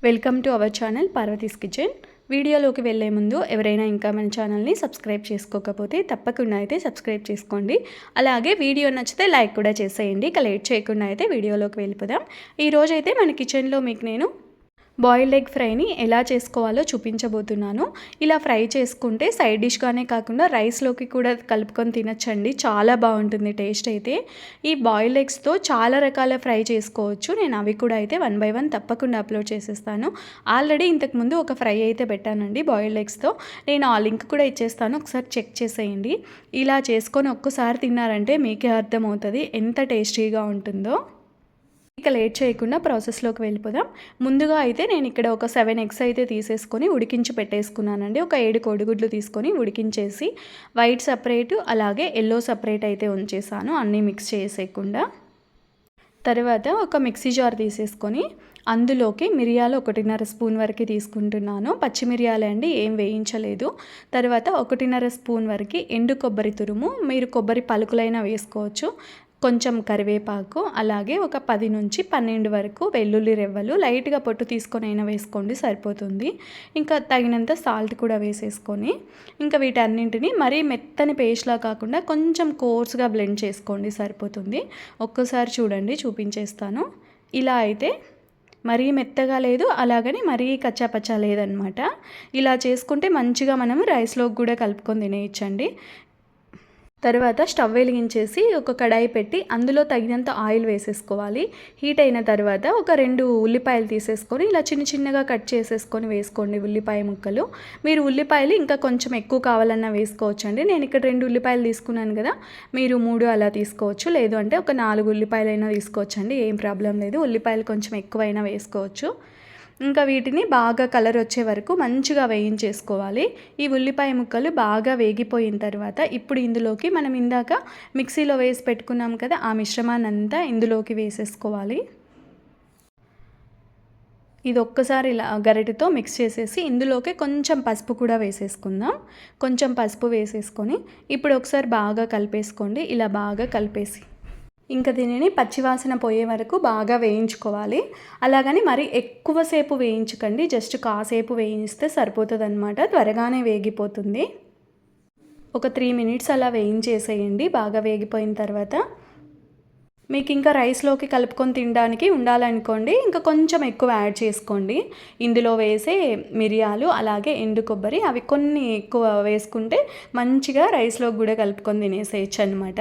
Welcome to our channel Parvati's kitchen. వీడియోలోకి వెళ్ళే ముందు ఎవరైనా ఇంకా మన ఛానల్ని సబ్స్క్రైబ్ చేసుకోకపోతే తప్పకుండా అయితే సబ్స్క్రైబ్ చేసుకోండి. అలాగే వీడియో నచ్చితే లైక్ కూడా చేసేయండి. ఇక లేట్ చేయకుండా అయితే వీడియోలోకి వెళ్ళిపోదాం. ఈరోజు అయితే మన కిచెన్లో మీకు నేను బాయిల్డ్ ఎగ్ ఫ్రైని ఎలా చేసుకోవాలో చూపించబోతున్నాను. ఇలా ఫ్రై చేసుకుంటే సైడ్ డిష్గానే కాకుండా రైస్లోకి కూడా కలుపుకొని తినచ్చండి. చాలా బాగుంటుంది టేస్ట్ అయితే. ఈ బాయిల్డ్ ఎగ్స్తో చాలా రకాల ఫ్రై చేసుకోవచ్చు. నేను అవి కూడా అయితే 1 by 1 తప్పకుండా అప్లోడ్ చేసేస్తాను. ఆల్రెడీ ఇంతకుముందు ఒక ఫ్రై అయితే పెట్టానండి బాయిల్డ్ ఎగ్స్తో. నేను ఆ లింక్ కూడా ఇచ్చేస్తాను, ఒకసారి చెక్ చేసేయండి. ఇలా చేసుకొని ఒక్కసారి తిన్నారంటే మీకే అర్థమవుతుంది ఎంత టేస్టీగా ఉంటుందో. ఇక లేట్ చేయకుండా ప్రాసెస్లోకి వెళ్ళిపోదాం. ముందుగా అయితే నేను ఇక్కడ ఒక 7 ఎగ్స్ అయితే తీసేసుకొని ఉడికించి పెట్టేసుకున్నానండి. ఒక 7 కోడిగుడ్లు తీసుకొని ఉడికించేసి వైట్ సపరేట్ అలాగే ఎల్లో సపరేట్ అయితే ఉంచేసాను, అన్నీ మిక్స్ చేసేయకుండా. తర్వాత ఒక మిక్సీ జార్ తీసేసుకొని అందులోకి మిరియాలు 1.5 స్పూన్ వరకు తీసుకుంటున్నాను. పచ్చిమిరియాలే అండి, ఏం వేయించలేదు. తర్వాత 1.5 స్పూన్ వరకు ఎండు కొబ్బరి తురుము, మీరు కొబ్బరి పలుకులైనా వేసుకోవచ్చు. కొంచెం కరివేపాకు, అలాగే ఒక 10 నుంచి 12 వరకు వెల్లుల్లి రెవ్వలు లైట్గా పొట్టు తీసుకొని అయినా వేసుకోండి, సరిపోతుంది. ఇంకా తగినంత సాల్ట్ కూడా వేసేసుకొని ఇంకా వీటన్నింటినీ మరీ మెత్తని పేస్ట్లా కాకుండా కొంచెం కోర్స్గా బ్లెండ్ చేసుకోండి, సరిపోతుంది. ఒక్కసారి చూడండి, చూపించేస్తాను. ఇలా అయితే మరీ మెత్తగా లేదు, అలాగని మరీ కచ్చాపచ్చా లేదనమాట. ఇలా చేసుకుంటే మంచిగా మనము రైస్లోకి కూడా కలుపుకొని తినేయచ్చండి. తర్వాత స్టవ్ వెలిగించేసి ఒక కడాయి పెట్టి అందులో తగినంత ఆయిల్ వేసేసుకోవాలి. హీట్ అయిన తర్వాత ఒక 2 ఉల్లిపాయలు తీసేసుకొని ఇలా చిన్న చిన్నగా కట్ చేసేసుకొని వేసుకోండి ఉల్లిపాయ ముక్కలు. మీరు ఉల్లిపాయలు ఇంకా కొంచెం ఎక్కువ కావాలన్నా వేసుకోవచ్చండి. నేను ఇక్కడ 2 ఉల్లిపాయలు తీసుకున్నాను కదా, మీరు 3 అలా తీసుకోవచ్చు. లేదు అంటే ఒక 4 ఉల్లిపాయలైనా తీసుకోవచ్చండి, ఏం ప్రాబ్లం లేదు. ఉల్లిపాయలు కొంచెం ఎక్కువైనా వేసుకోవచ్చు. ఇంకా వీటిని బాగా కలర్ వచ్చే వరకు మంచిగా వేయించేసుకోవాలి. ఈ ఉల్లిపాయ ముక్కలు బాగా వేగిపోయిన తర్వాత ఇప్పుడు ఇందులోకి మనం ఇందాక మిక్సీలో వేసి పెట్టుకున్నాం కదా, ఆ మిశ్రమాన్ని అంతా ఇందులోకి వేసేసుకోవాలి. ఇది ఒక్కసారి ఇలా గరిటెతో మిక్స్ చేసేసి ఇందులోకి కొంచెం పసుపు కూడా వేసేసుకుందాం. కొంచెం పసుపు వేసేసుకొని ఇప్పుడు ఒకసారి బాగా కలిపేసుకోండి. ఇలా బాగా కలిపేసి ఇంకా దీనిని పచ్చివాసన పోయే వరకు బాగా వేయించుకోవాలి. అలాగని మరి ఎక్కువసేపు వేయించకండి, జస్ట్ కాసేపు వేయిస్తే సరిపోతుంది అనమాట, త్వరగానే వేగిపోతుంది. ఒక 3 మినిట్స్ అలా వేయించేసేయండి. బాగా వేగిపోయిన తర్వాత మీకు ఇంకా రైస్లోకి కలుపుకొని తినడానికి ఉండాలనుకోండి, ఇంకా కొంచెం ఎక్కువ యాడ్ చేసుకోండి. ఇందులో వేసే మిరియాలు అలాగే ఎండు కొబ్బరి అవి కొన్ని ఎక్కువ వేసుకుంటే మంచిగా రైస్లోకి కూడా కలుపుకొని తినేసేయచ్చు అనమాట.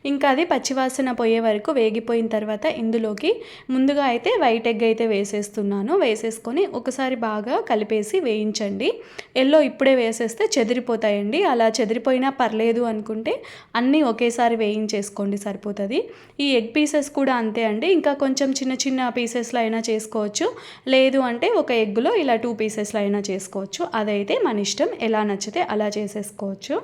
ఇంకా అది పచ్చివాసన పోయే వరకు వేగిపోయిన తర్వాత ఇందులోకి ముందుగా అయితే వైట్ ఎగ్ అయితే వేసేస్తున్నాను. వేసేసుకొని ఒకసారి బాగా కలిపేసి వేయించండి. ఎల్లో ఇప్పుడే వేసేస్తే చెదిరిపోతాయండి. అలా చెదిరిపోయినా పర్లేదు అనుకుంటే అన్నీ ఒకేసారి వేయించేసుకోండి, సరిపోతుంది. ఈ ఎగ్ పీసెస్ కూడా అంతే అండి, ఇంకా కొంచెం చిన్న చిన్న పీసెస్లో అయినా చేసుకోవచ్చు. లేదు అంటే ఒక ఎగ్గులో ఇలా 2 పీసెస్లో అయినా చేసుకోవచ్చు. అదైతే మన ఇష్టం, ఎలా నచ్చితే అలా చేసేసుకోవచ్చు.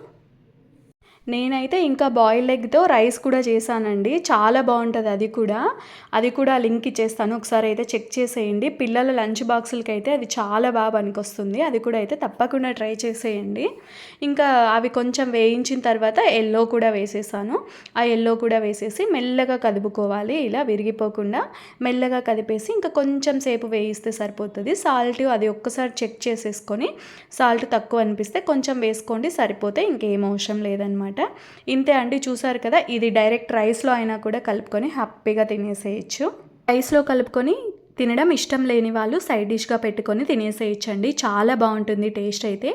నేనైతే ఇంకా బాయిల్డ్ ఎగ్తో రైస్ కూడా చేశానండి, చాలా బాగుంటుంది. అది కూడా లింక్ ఇచ్చేస్తాను, ఒకసారి అయితే చెక్ చేసేయండి. పిల్లల లంచ్ బాక్సులకి అయితే అది చాలా బాగా పనికొస్తుంది. అది కూడా అయితే తప్పకుండా ట్రై చేసేయండి. ఇంకా అవి కొంచెం వేయించిన తర్వాత ఎల్లో కూడా వేసేసాను. ఆ ఎల్లో కూడా వేసేసి మెల్లగా కదుపుకోవాలి, ఇలా విరిగిపోకుండా మెల్లగా కదిపేసి ఇంకా కొంచెం సేపు వేయిస్తే సరిపోతుంది. సాల్ట్ అది ఒక్కసారి చెక్ చేసేసుకొని సాల్ట్ తక్కువ అనిపిస్తే కొంచెం వేసుకోండి, సరిపోతే ఇంకేం అవసరం లేదనమాట. ఇంతే అండి, చూసారు కదా. ఇది డైరెక్ట్ రైస్లో అయినా కూడా కలుపుకొని హ్యాపీగా తినేసేయచ్చు. రైస్లో కలుపుకొని తినడం ఇష్టం లేని వాళ్ళు సైడ్ డిష్గా పెట్టుకొని తినేసేయచ్చండి, చాలా బాగుంటుంది టేస్ట్ అయితే.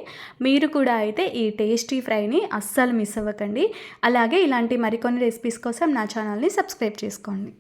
మీరు కూడా అయితే ఈ టేస్టీ ఫ్రైని అస్సలు మిస్ అవ్వకండి. అలాగే ఇలాంటి మరికొన్ని రెసిపీస్ కోసం నా ఛానల్ని సబ్స్క్రైబ్ చేసుకోండి.